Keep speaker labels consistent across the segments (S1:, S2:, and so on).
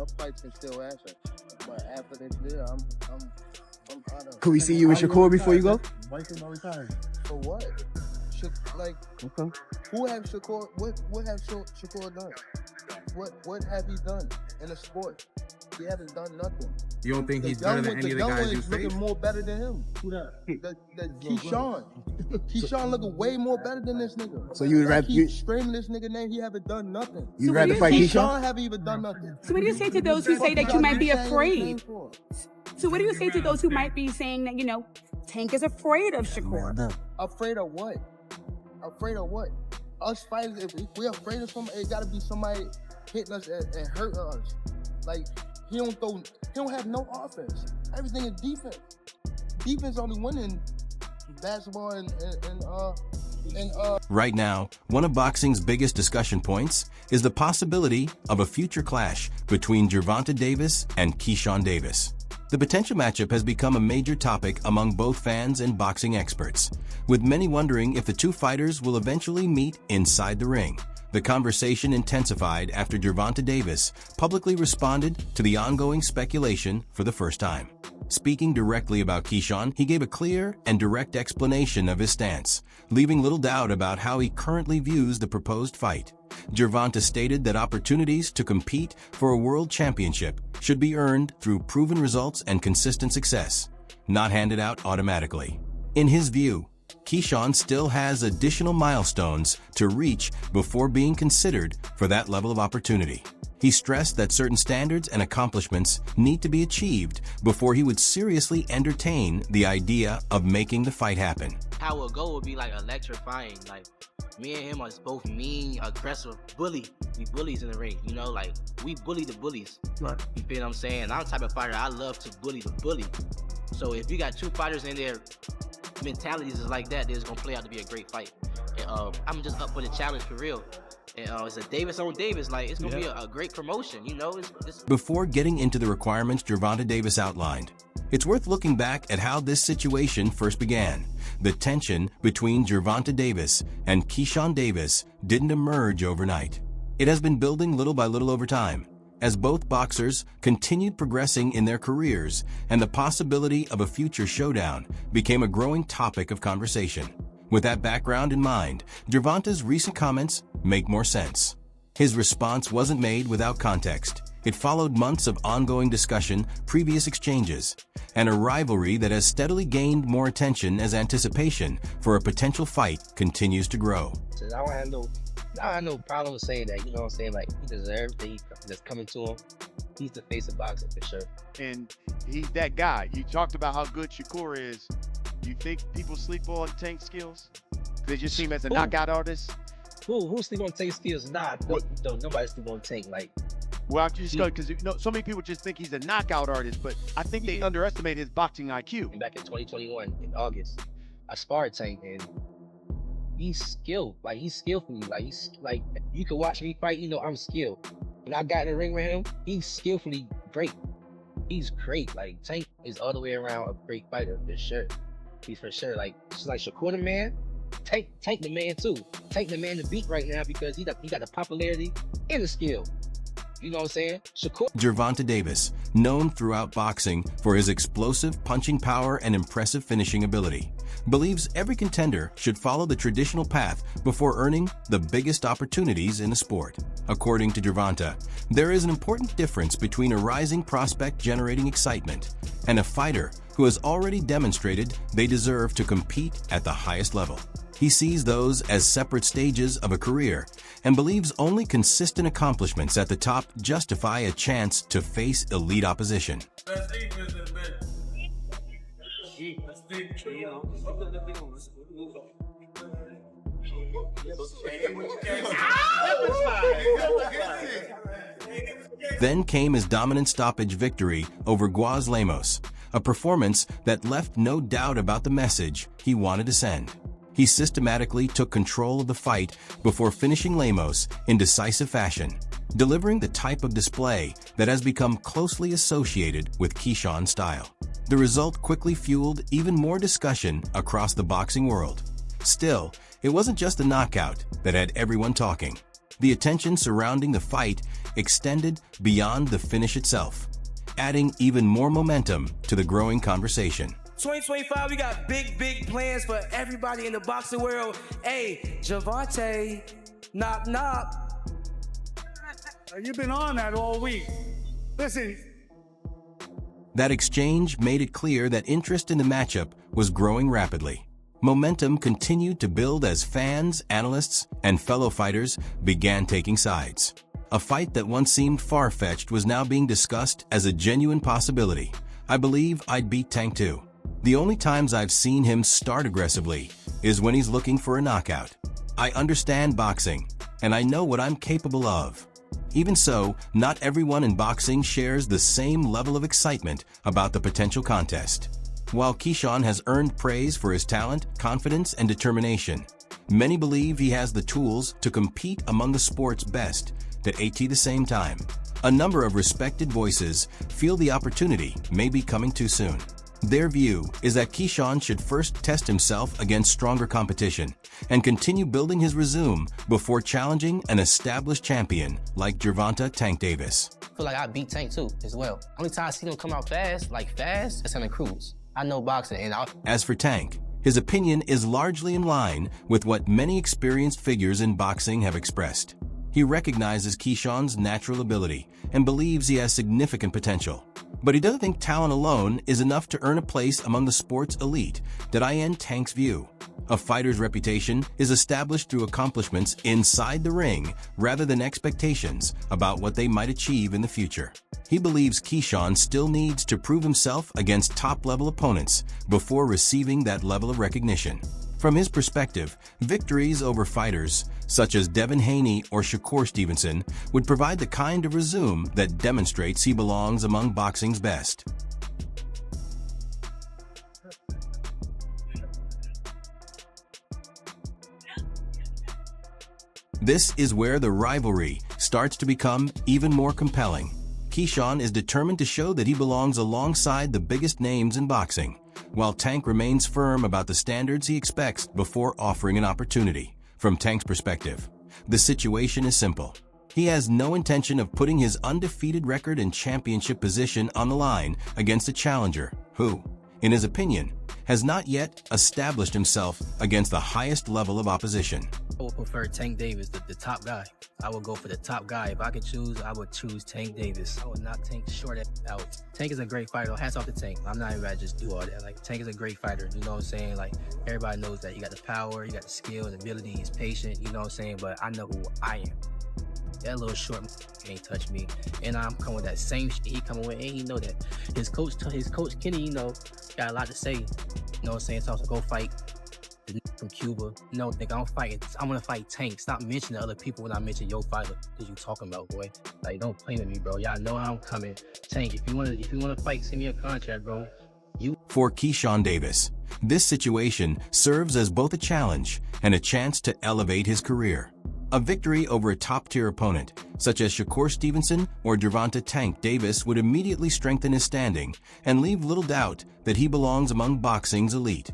S1: Them fights can still happen. But after this year, I'm out of.
S2: Could we see you with Shakur before you go?
S1: For what? Like,
S2: Okay.
S1: who have Shakur? What have Shakur done? What have he done in the sport? He hasn't done nothing.
S3: You don't think he's better than any of the guys you
S1: is
S3: face?
S1: looking more better than him. Who that? The Keyshawn. Keyshawn looking way more better than this nigga.
S2: So you would rather
S1: keep screaming this nigga name? He haven't done nothing.
S2: You'd rather fight
S1: Keyshawn
S2: Keyshawn?
S1: haven't even done nothing.
S4: So what do you say to those who say that you might be afraid? So what do you say to those who might be saying that, you know, Tank is afraid of Shakur?
S1: Afraid of what? Afraid of what? Us fighters, if we're afraid of somebody, it gotta be somebody hitting us and hurting us. Like, he don't have no offense. Everything is defense. Defense only winning basketball and
S5: Right now, one of boxing's biggest discussion points is the possibility of a future clash between Gervonta Davis and Keyshawn Davis. The potential matchup has become a major topic among both fans and boxing experts, with many wondering if the two fighters will eventually meet inside the ring. The conversation intensified after Gervonta Davis publicly responded to the ongoing speculation for the first time. Speaking directly about Keyshawn, he gave a clear and direct explanation of his stance, leaving little doubt about how he currently views the proposed fight. Gervonta stated that opportunities to compete for a world championship should be earned through proven results and consistent success, not handed out automatically. In his view, Keyshawn still has additional milestones to reach before being considered for that level of opportunity. He stressed that certain standards and accomplishments need to be achieved before he would seriously entertain the idea of making the fight happen.
S6: How it would go would be like electrifying. Like, me and him are both mean, aggressive, bully. We bullies in the ring, you know, like, we bully the bullies.
S2: Right.
S6: You feel what I'm saying? I'm the type of fighter, I love to bully the bully. So if you got two fighters in there, mentalities is like that, it's gonna play out to be a great fight. And I'm just up for the challenge for real. And it's a Davis on Davis, like, it's gonna be a great promotion, you know. It's
S5: Before getting into the requirements Gervonta Davis outlined, it's worth looking back at how this situation first began. The tension between Gervonta Davis and Keyshawn Davis didn't emerge overnight. It has been building little by little over time, as both boxers continued progressing in their careers, and the possibility of a future showdown became a growing topic of conversation. With that background in mind, Gervonta's recent comments make more sense. His response wasn't made without context. It followed months of ongoing discussion, previous exchanges, and a rivalry that has steadily gained more attention as anticipation for a potential fight continues to grow.
S6: I don't have no problem with saying that, you know what I'm saying? Like, he deserves everything that's coming to him. He's the face of boxing for sure.
S7: And he's that guy. You talked about how good Shakur is. Do you think people sleep on Tank's skills? They just see him as a knockout artist?
S6: Who sleep on Tank skills? Nah, nobody sleep on Tank. Like,
S7: well, I'm just because so many people just think he's a knockout artist, but I think they underestimate his boxing IQ.
S6: Back in 2021, in August, I sparred Tank, and he's skilled. Like, he's skillful. Like, he's like, you can watch me fight, you know I'm skilled. When I got in the ring with him, he's skillfully great. He's great. Like, Tank is all the way around a great fighter for sure. He's for sure like, just like Shakur the man. Tank the man too. Tank the man to beat right now because he got the popularity and the skill. You know what I'm saying?
S5: Gervonta Davis, known throughout boxing for his explosive punching power and impressive finishing ability, believes every contender should follow the traditional path before earning the biggest opportunities in the sport. According to Gervonta, there is an important difference between a rising prospect generating excitement and a fighter who has already demonstrated they deserve to compete at the highest level. He sees those as separate stages of a career and believes only consistent accomplishments at the top justify a chance to face elite opposition. Then came his dominant stoppage victory over Guaz Lemos, a performance that left no doubt about the message he wanted to send. He systematically took control of the fight before finishing Lemos in decisive fashion, delivering the type of display that has become closely associated with Keyshawn's style. The result quickly fueled even more discussion across the boxing world. Still, it wasn't just the knockout that had everyone talking. The attention surrounding the fight extended beyond the finish itself, adding even more momentum to the growing conversation.
S2: 2025, we got big plans for everybody in the boxing world. Hey, Gervonta, knock knock.
S8: You've been on that all week. Listen.
S5: That exchange made it clear that interest in the matchup was growing rapidly. Momentum continued to build as fans, analysts, and fellow fighters began taking sides. A fight that once seemed far-fetched was now being discussed as a genuine possibility. I believe I'd beat Tank too. The only times I've seen him start aggressively is when he's looking for a knockout. I understand boxing, and I know what I'm capable of. Even so, not everyone in boxing shares the same level of excitement about the potential contest. While Keyshawn has earned praise for his talent, confidence, and determination, many believe he has the tools to compete among the sport's best at the same time. A number of respected voices feel the opportunity may be coming too soon. Their view is that Keyshawn should first test himself against stronger competition and continue building his resume before challenging an established champion like Gervonta "Tank" Davis.
S6: I feel like I beat Tank too, as well. Only time I see him come out fast, it's on the cruise. I know boxing, and
S5: As for Tank, his opinion is largely in line with what many experienced figures in boxing have expressed. He recognizes Keyshawn's natural ability and believes he has significant potential. But he doesn't think talent alone is enough to earn a place among the sport's elite. In Tank's view, a fighter's reputation is established through accomplishments inside the ring rather than expectations about what they might achieve in the future. He believes Keyshawn still needs to prove himself against top-level opponents before receiving that level of recognition. From his perspective, victories over fighters such as Devin Haney or Shakur Stevenson would provide the kind of resume that demonstrates he belongs among boxing's best. This is where the rivalry starts to become even more compelling. Keyshawn is determined to show that he belongs alongside the biggest names in boxing, while Tank remains firm about the standards he expects before offering an opportunity. From Tank's perspective, the situation is simple. He has no intention of putting his undefeated record and championship position on the line against a challenger who, in his opinion, has not yet established himself against the highest level of opposition.
S6: I would prefer Tank Davis, the top guy. I would go for the top guy. If I could choose, I would choose Tank Davis. I would knock Tank short out. Tank is a great fighter. Hats off to Tank. I'm not even about to just do all that. Like, Tank is a great fighter. You know what I'm saying? Like, everybody knows that. You got the power, you got the skill, the ability, he's patient. You know what I'm saying? But I know who I am. That little short can't touch me. And I'm coming with that same shit he coming with, and he know that. His coach Kenny, got a lot to say. You know what I'm saying? So go fight the nigga from Cuba. No, nigga, I'm gonna fight Tank. Stop mentioning other people when I mention your fighter that you talking about, boy. Like, don't play with me, bro. Y'all know I'm coming. Tank, if you wanna fight, send me a contract, bro.
S5: For Keyshawn Davis, this situation serves as both a challenge and a chance to elevate his career. A victory over a top-tier opponent, such as Shakur Stevenson or Gervonta "Tank" Davis, would immediately strengthen his standing and leave little doubt that he belongs among boxing's elite.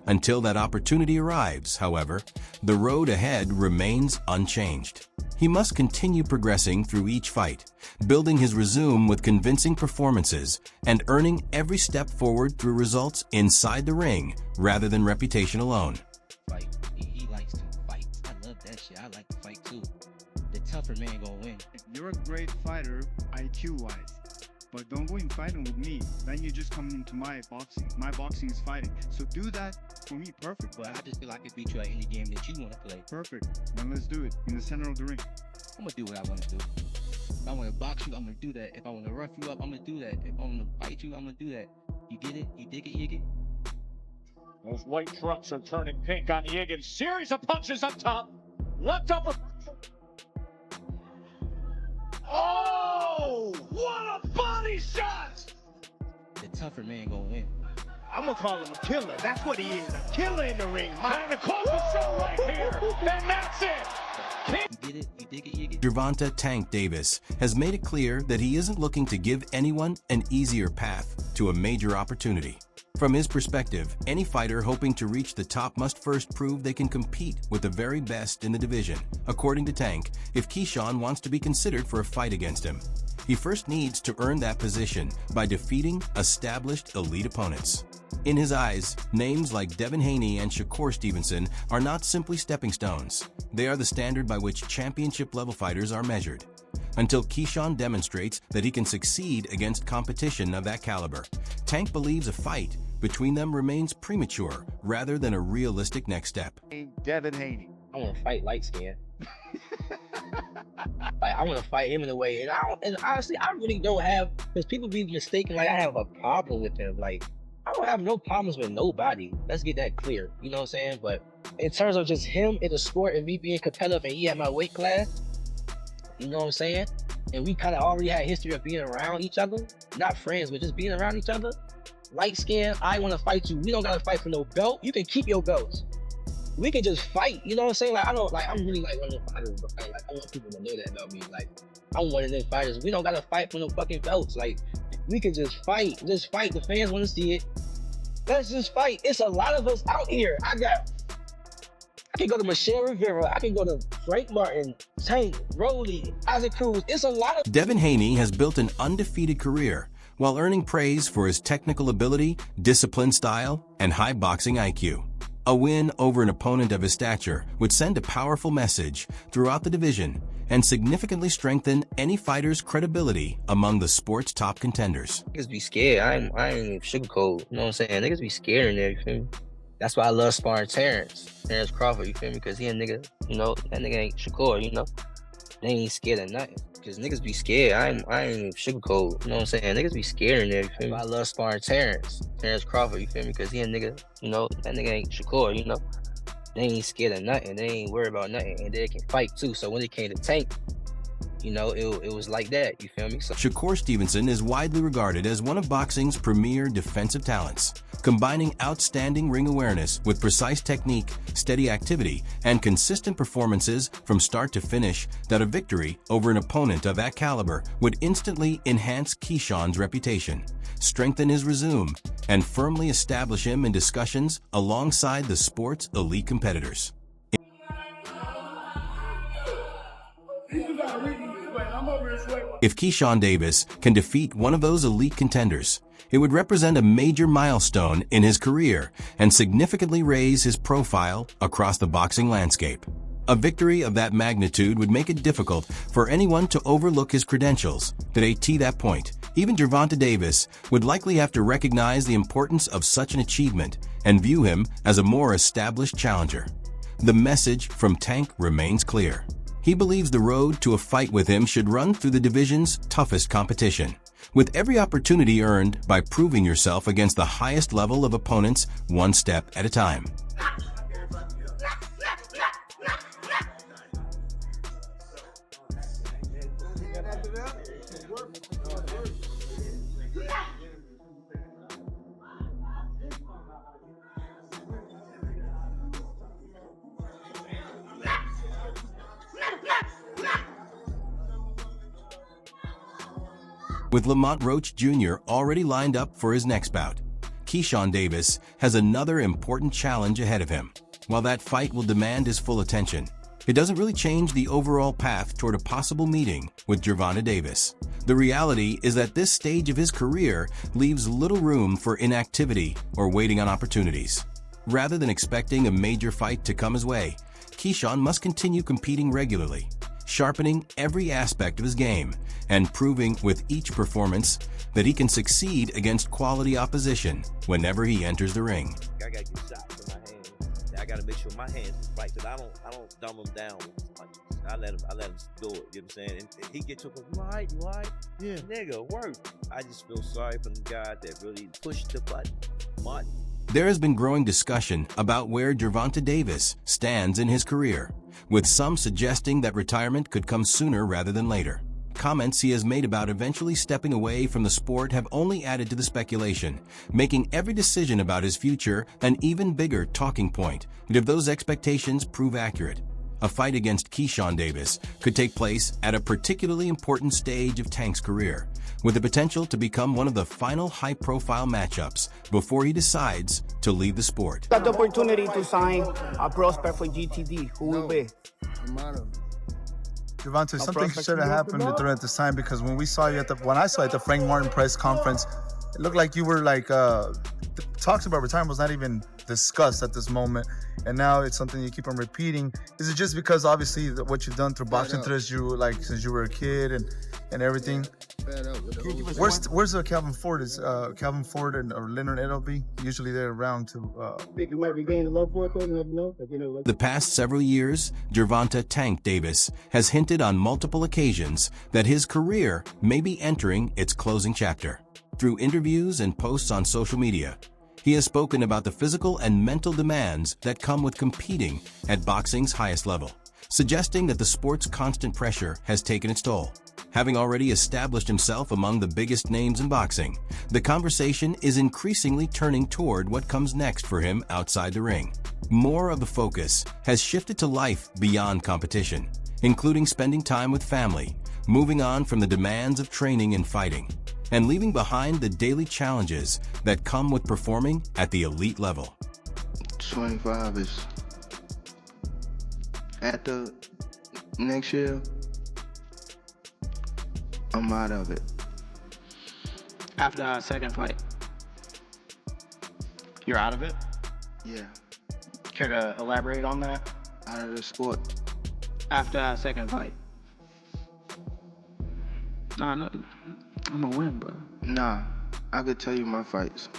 S5: Until that opportunity arrives, however, the road ahead remains unchanged. He must continue progressing through each fight, building his resume with convincing performances and earning every step forward through results inside the ring rather than reputation alone.
S6: He likes to fight. I love that shit. I like to fight too. The tougher man gonna win.
S8: You're a great fighter, IQ-wise. But don't go in fighting with me. Then you just come into my boxing. My boxing is fighting. So do that for me, perfect.
S6: But I just feel like I could beat you at any game that you want to play.
S8: Perfect. Then let's do it in the center of the ring.
S6: I'm gonna do what I want to do. If I want to box you, I'm gonna do that. If I want to rough you up, I'm gonna do that. If I want to fight you, I'm gonna do that. You get it? You dig it, Yiggin?
S9: Those white trunks are turning pink on Yiggin. Series of punches up top. Left upper. Oh, what a body shot!
S6: The tougher man gonna win.
S9: I'm gonna call him a killer. That's what he is, a killer in the ring. Time to close the show right here. And that's it.
S6: You get it? You dig it, Yiggin?
S5: Gervonta "Tank" Davis has made it clear that he isn't looking to give anyone an easier path to a major opportunity. From his perspective, any fighter hoping to reach the top must first prove they can compete with the very best in the division. According to Tank, if Keyshawn wants to be considered for a fight against him, he first needs to earn that position by defeating established elite opponents. In his eyes, names like Devin Haney and Shakur Stevenson are not simply stepping stones. They are the standard by which championship-level fighters are measured. Until Keyshawn demonstrates that he can succeed against competition of that caliber, Tank believes a fight between them remains premature rather than a realistic next step.
S7: Devin Haney.
S6: I want to fight light skin. Like, I want to fight him in a way, and honestly, I really don't have, because people be mistaken like I have a problem with him. Like, I don't have no problems with nobody. Let's get that clear. You know what I'm saying? But in terms of just him in the sport and me being competitive and he at my weight class, you know what I'm saying? And we kind of already had a history of being around each other, not friends, but just being around each other. Light skin, I want to fight you. We don't gotta fight for no belt. You can keep your belts. We can just fight. You know what I'm saying? Like, I'm really like one of the fighters, but like, I want people to know that about me. Like, I'm one of them fighters. We don't gotta fight for no fucking belts. Like, we can just fight. Just fight. The fans want to see it. Let's just fight. It's a lot of us out here. I can go to Michelle Rivera. I can go to Frank Martin, Tank, Rolly, Isaac Cruz. It's a lot of...
S5: Devin Haney has built an undefeated career while earning praise for his technical ability, disciplined style, and high boxing IQ. A win over an opponent of his stature would send a powerful message throughout the division and significantly strengthen any fighter's credibility among the sport's top contenders.
S6: Niggas be scared. I ain't sugarcoat. You know what I'm saying? Niggas be scared in there, you feel me? That's why I love sparring Terrence Crawford, you feel me? Because he a nigga, you know, that nigga ain't Shakur, you know? They ain't scared of nothing. Because niggas be scared. I ain't sugarcoat. You know what I'm saying? Niggas be scared in there, you feel me? I love sparring Terrence Crawford, you feel me? Because he a nigga, you know, that nigga ain't Shakur, you know? They ain't scared of nothing. They ain't worried about nothing. And they can fight too. So when it came to Tank, you know, it was like that, you feel me? So
S5: Shakur Stevenson is widely regarded as one of boxing's premier defensive talents, combining outstanding ring awareness with precise technique, steady activity, and consistent performances from start to finish. That a victory over an opponent of that caliber would instantly enhance Keyshawn's reputation, strengthen his resume, and firmly establish him in discussions alongside the sport's elite competitors. If Keyshawn Davis can defeat one of those elite contenders, it would represent a major milestone in his career and significantly raise his profile across the boxing landscape. A victory of that magnitude would make it difficult for anyone to overlook his credentials. To that point, even Gervonta Davis would likely have to recognize the importance of such an achievement and view him as a more established challenger. The message from Tank remains clear. He believes the road to a fight with him should run through the division's toughest competition, with every opportunity earned by proving yourself against the highest level of opponents one step at a time. With Lamont Roach Jr. already lined up for his next bout, Keyshawn Davis has another important challenge ahead of him. While that fight will demand his full attention, it doesn't really change the overall path toward a possible meeting with Gervonta Davis. The reality is that this stage of his career leaves little room for inactivity or waiting on opportunities. Rather than expecting a major fight to come his way, Keyshawn must continue competing regularly, sharpening every aspect of his game and proving with each performance that he can succeed against quality opposition whenever he enters the ring.
S10: I gotta get shots in my hands. I gotta make sure my hands is right, because I don't dumb him down with his punches. I let him do it, you know what I'm saying? And he get to a point, you all right? Yeah. Nigga, work. I just feel sorry for the guy that really pushed the button. Martin.
S5: There has been growing discussion about where Gervonta Davis stands in his career, with some suggesting that retirement could come sooner rather than later. Comments he has made about eventually stepping away from the sport have only added to the speculation, making every decision about his future an even bigger talking point if those expectations prove accurate. a fight against Keyshawn Davis could take place at a particularly important stage of Tank's career, with the potential to become one of the final high-profile matchups before he decides to leave the sport.
S11: Got the opportunity to sign a prospect for GTD. Who will be?
S12: Gervonta, something should have happened during this time, because when I saw you at the Frank Martin press conference, it looked like you were like talks about retirement was not even discussed at this moment, and now it's something you keep on repeating. Is it just because obviously what you've done through boxing since you were a kid and everything? Where's Calvin Ford? Is Calvin Ford or Leonard Edelby? Usually they're around to.
S1: Think you might be gaining love for it, though?
S5: The past several years, Gervonta "Tank" Davis has hinted on multiple occasions that his career may be entering its closing chapter. Through interviews and posts on social media, he has spoken about the physical and mental demands that come with competing at boxing's highest level, suggesting that the sport's constant pressure has taken its toll. Having already established himself among the biggest names in boxing, the conversation is increasingly turning toward what comes next for him outside the ring. More of the focus has shifted to life beyond competition, including spending time with family, moving on from the demands of training and fighting, and leaving behind the daily challenges that come with performing at the elite level.
S13: 25 is at the next year. I'm out of it.
S11: After our second fight.
S14: You're out of it?
S13: Yeah.
S14: Care to elaborate on that?
S13: Out of the sport.
S11: After our second fight. Nah, no, I'm gonna win, bro.
S13: Nah, I could tell you my fights.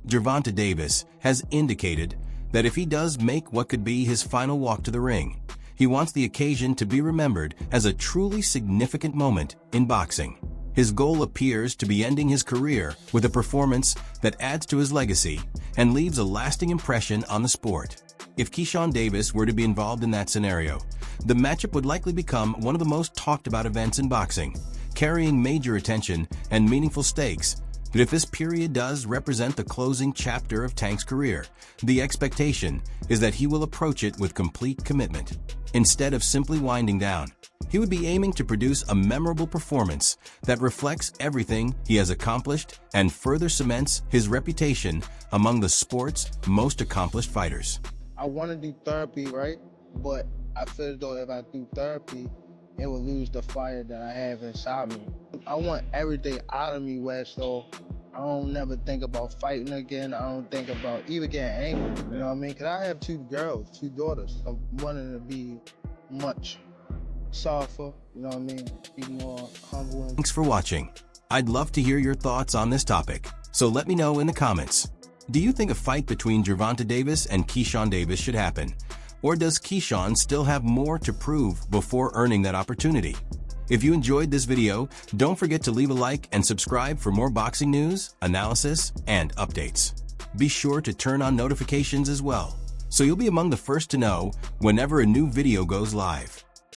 S5: Gervonta Davis has indicated that if he does make what could be his final walk to the ring, he wants the occasion to be remembered as a truly significant moment in boxing. His goal appears to be ending his career with a performance that adds to his legacy and leaves a lasting impression on the sport. If Keyshawn Davis were to be involved in that scenario, the matchup would likely become one of the most talked about events in boxing, carrying major attention and meaningful stakes. But if this period does represent the closing chapter of Tank's career, the expectation is that he will approach it with complete commitment. Instead of simply winding down, he would be aiming to produce a memorable performance that reflects everything he has accomplished and further cements his reputation among the sport's most accomplished fighters.
S1: I want to do therapy, right? But I feel as though if I do therapy, it will lose the fire that I have inside me. I want everything out of me, Wes, so I don't never think about fighting again. I don't think about even getting angry, you know what I mean? Because I have two daughters. I'm wanting to be much softer, you know what I mean? Be more humble.
S5: Thanks for watching. I'd love to hear your thoughts on this topic, so let me know in the comments. Do you think a fight between Gervonta Davis and Keyshawn Davis should happen? Or does Keyshawn still have more to prove before earning that opportunity? If you enjoyed this video, don't forget to leave a like and subscribe for more boxing news, analysis, and updates. Be sure to turn on notifications as well, so you'll be among the first to know whenever a new video goes live.